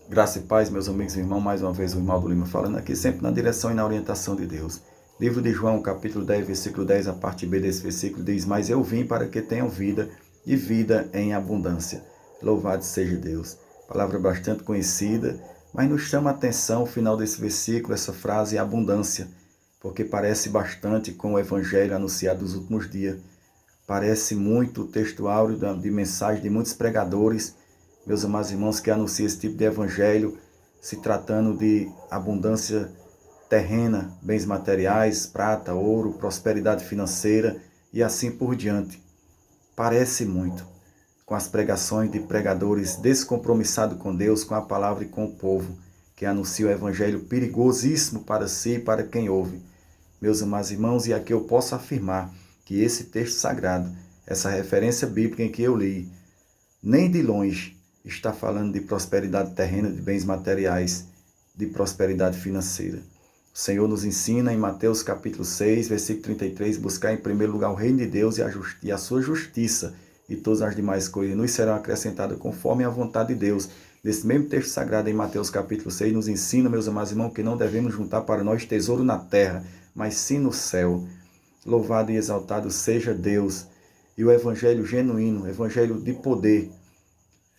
Graça e paz, meus amigos e irmãos, mais uma vez o irmão do Lima falando aqui, sempre na direção e na orientação de Deus. Livro de João, capítulo 10, versículo 10, a parte B desse versículo diz: Mas eu vim para que tenham vida e vida em abundância. Louvado seja Deus. Palavra bastante conhecida, mas nos chama a atenção o final desse versículo, essa frase abundância, porque parece bastante com o evangelho anunciado nos últimos dias. Parece muito o texto áureo de mensagem de muitos pregadores, meus amados irmãos, que anunciam esse tipo de evangelho, se tratando de abundância terrena, bens materiais, prata, ouro, prosperidade financeira e assim por diante. Parece muito com as pregações de pregadores descompromissados com Deus, com a palavra e com o povo, que anunciam o evangelho perigosíssimo para si e para quem ouve. Meus amados irmãos, e aqui eu posso afirmar que esse texto sagrado, essa referência bíblica em que eu li, nem de longe está falando de prosperidade terrena, de bens materiais, de prosperidade financeira. O Senhor nos ensina em Mateus capítulo 6, versículo 33, buscar em primeiro lugar o reino de Deus e a sua justiça, e todas as demais coisas nos serão acrescentadas conforme a vontade de Deus. Nesse mesmo texto sagrado em Mateus capítulo 6, nos ensina, meus amados irmãos, que não devemos juntar para nós tesouro na terra, mas sim no céu. Louvado e exaltado seja Deus. E o evangelho genuíno, evangelho de poder,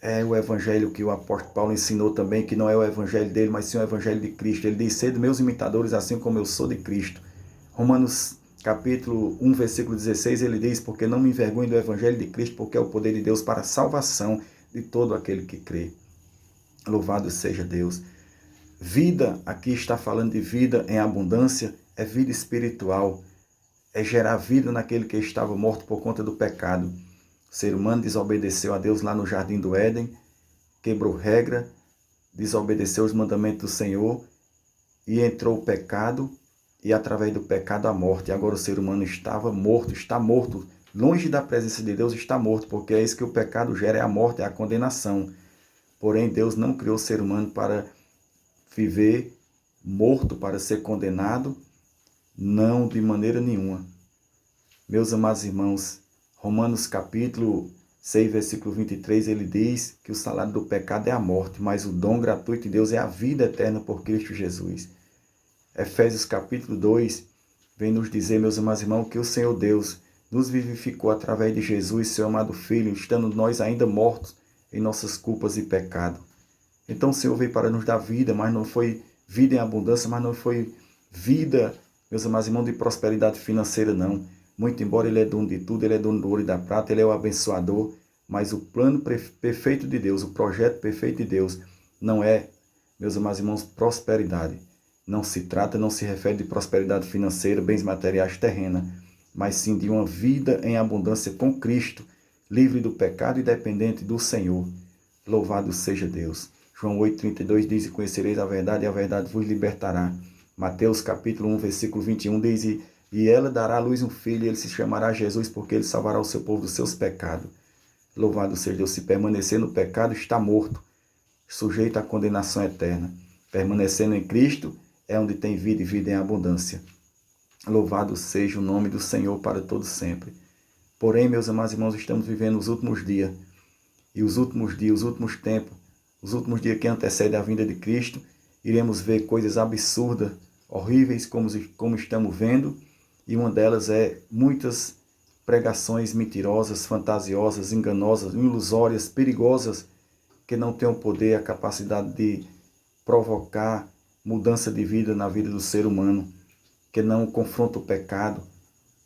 é o evangelho que o apóstolo Paulo ensinou também, que não é o evangelho dele, mas sim o evangelho de Cristo. Ele diz: sede meus imitadores, assim como eu sou de Cristo. Romanos capítulo 1, versículo 16, ele diz: porque não me envergonho do evangelho de Cristo, porque é o poder de Deus para a salvação de todo aquele que crê. Louvado seja Deus. Vida, aqui está falando de vida em abundância, é vida espiritual, é gerar vida naquele que estava morto por conta do pecado. O ser humano desobedeceu a Deus lá no Jardim do Éden, quebrou regra, desobedeceu os mandamentos do Senhor e entrou o pecado e através do pecado a morte. E agora o ser humano estava morto, está morto, longe da presença de Deus, está morto, porque é isso que o pecado gera, é a morte, é a condenação. Porém, Deus não criou o ser humano para viver morto, para ser condenado, não, de maneira nenhuma. Meus amados irmãos, Romanos capítulo 6, versículo 23, ele diz que o salário do pecado é a morte, mas o dom gratuito de Deus é a vida eterna por Cristo Jesus. Efésios capítulo 2 vem nos dizer, meus amados irmãos, que o Senhor Deus nos vivificou através de Jesus, seu amado Filho, estando nós ainda mortos em nossas culpas e pecado. Então o Senhor veio para nos dar vida, mas não foi vida em abundância, mas não foi vida, meus amados irmãos, de prosperidade financeira, não. Muito embora ele é dono de tudo, ele é dono do ouro e da prata, ele é o abençoador, mas o plano perfeito de Deus, o projeto perfeito de Deus, não é, meus amados irmãos, prosperidade. Não se trata, não se refere de prosperidade financeira, bens materiais terrena, mas sim de uma vida em abundância com Cristo, livre do pecado e dependente do Senhor. Louvado seja Deus. João 8,32 diz: e conhecereis a verdade vos libertará. Mateus capítulo 1, versículo 21 diz: e ela dará à luz um filho, e ele se chamará Jesus, porque ele salvará o seu povo dos seus pecados. Louvado seja Deus. Se permanecer no pecado, está morto, sujeito à condenação eterna. Permanecendo em Cristo é onde tem vida e vida em abundância. Louvado seja o nome do Senhor para todo sempre. Porém, meus amados irmãos, estamos vivendo os últimos dias. E os últimos dias, os últimos tempos, os últimos dias que antecedem a vinda de Cristo, iremos ver coisas absurdas, horríveis, como estamos vendo. E uma delas é muitas pregações mentirosas, fantasiosas, enganosas, ilusórias, perigosas, que não têm o poder, a capacidade de provocar mudança de vida na vida do ser humano, que não confronta o pecado,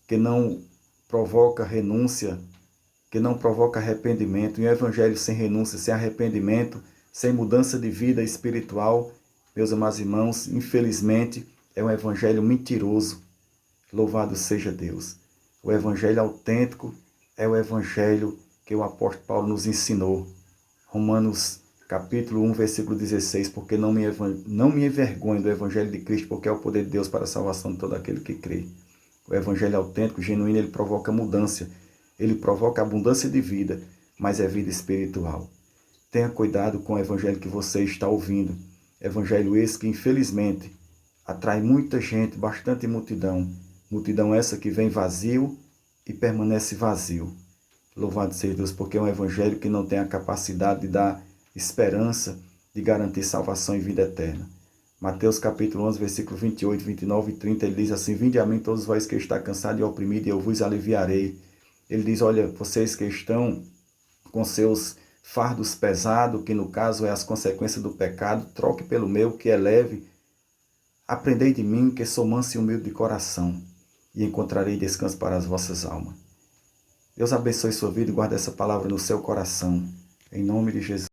que não provoca renúncia, que não provoca arrependimento. E o evangelho sem renúncia, sem arrependimento, sem mudança de vida espiritual, meus amados irmãos, infelizmente, é um evangelho mentiroso. Louvado seja Deus. O evangelho autêntico é o evangelho que o apóstolo Paulo nos ensinou. Romanos capítulo 1, versículo 16, porque não me envergonho do evangelho de Cristo, porque é o poder de Deus para a salvação de todo aquele que crê. O evangelho autêntico, genuíno, ele provoca mudança, ele provoca abundância de vida, mas é vida espiritual. Tenha cuidado com o evangelho que você está ouvindo. Evangelho esse que, infelizmente, atrai muita gente, bastante multidão. Multidão essa que vem vazio e permanece vazio. Louvado seja Deus, porque é um evangelho que não tem a capacidade de dar esperança, de garantir salvação e vida eterna. Mateus capítulo 11, versículo 28, 29 e 30, ele diz assim: vinde a mim todos vós que está cansado e oprimido, e eu vos aliviarei. Ele diz, olha, vocês que estão com seus fardos pesados, que no caso é as consequências do pecado, troque pelo meu, que é leve. Aprendei de mim, que sou manso e humilde de coração, e encontrarei descanso para as vossas almas. Deus abençoe sua vida e guarde essa palavra no seu coração. Em nome de Jesus.